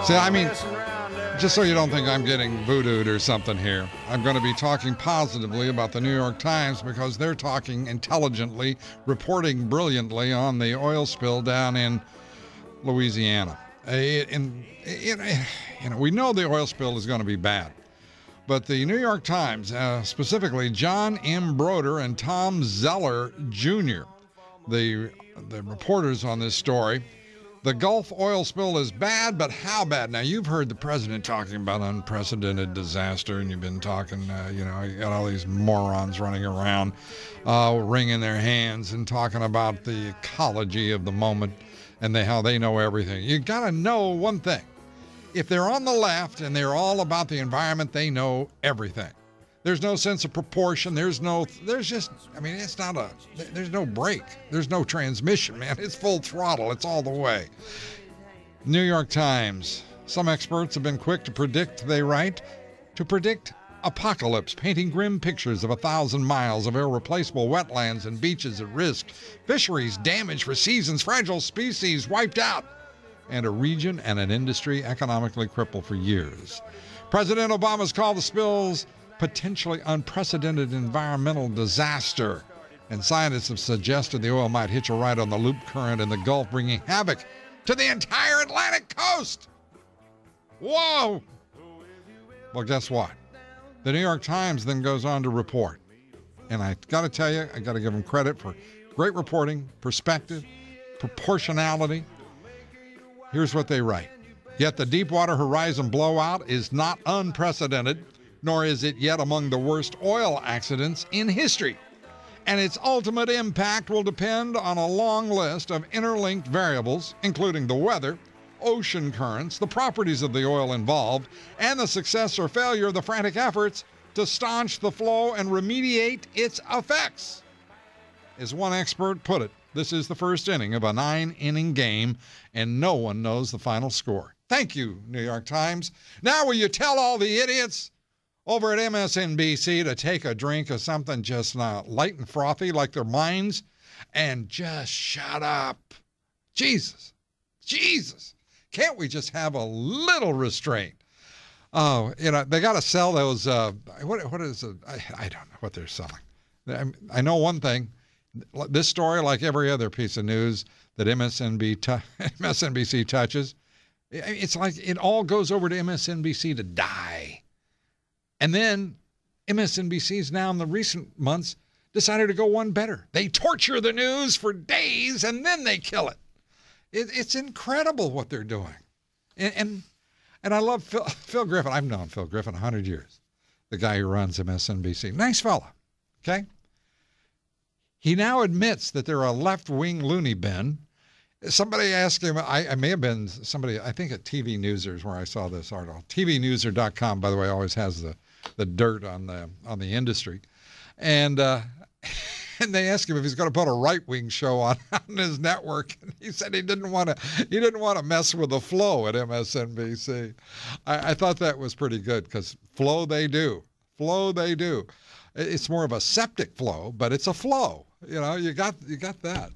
See, I mean, just so you don't think I'm getting voodooed or something here, I'm going to be talking positively about the New York Times because they're talking intelligently, reporting brilliantly on the oil spill down in Louisiana. We know the oil spill is going to be bad. But the New York Times, specifically John M. Broder and Tom Zeller Jr., the reporters on this story, the Gulf oil spill is bad, but how bad? Now, you've heard the president talking about unprecedented disaster, and you've been talking, you got all these morons running around, wringing their hands and talking about the ecology of the moment and how they know everything. You got to know one thing. If they're on the left and they're all about the environment, they know everything. There's no sense of proportion. There's no break. There's no transmission, man. It's full throttle. It's all the way. New York Times. Some experts have been quick to predict, they write, apocalypse, painting grim pictures of 1,000 miles of irreplaceable wetlands and beaches at risk, fisheries damaged for seasons, fragile species wiped out, and a region and an industry economically crippled for years. President Obama's called the spills potentially unprecedented environmental disaster, and scientists have suggested the oil might hitch a ride on the loop current in the Gulf, bringing havoc to the entire Atlantic coast. Whoa! Well, guess what? The New York Times then goes on to report, and I got to tell you, I got to give them credit for great reporting, perspective, proportionality. Here's what they write. Yet the Deepwater Horizon blowout is not unprecedented, nor is it yet among the worst oil accidents in history. And its ultimate impact will depend on a long list of interlinked variables, including the weather, ocean currents, the properties of the oil involved, and the success or failure of the frantic efforts to staunch the flow and remediate its effects. As one expert put it, this is the first inning of a 9-inning game, and no one knows the final score. Thank you, New York Times. Now will you tell all the idiots over at MSNBC to take a drink of something just light and frothy like their minds and just shut up? Jesus. Can't we just have a little restraint? Oh, they got to sell those, what is it? I don't know what they're selling. I know one thing. This story, like every other piece of news that MSNBC touches, it's like it all goes over to MSNBC to die. And then MSNBC's now in the recent months decided to go one better. They torture the news for days and then they kill it. It's incredible what they're doing. And I love Phil Griffin. I've known Phil Griffin 100 years, the guy who runs MSNBC. Nice fella, okay? He now admits that they're a left-wing loony bin. Somebody asked him, I may have been somebody, I think at TV Newsers where I saw this article. TVNewser.com, by the way, always has the dirt on the industry. And they asked him if he's going to put a right-wing show on his network. And he said he didn't want to mess with the flow at MSNBC. I thought that was pretty good because flow they do. It's more of a septic flow, but it's a flow. You got that.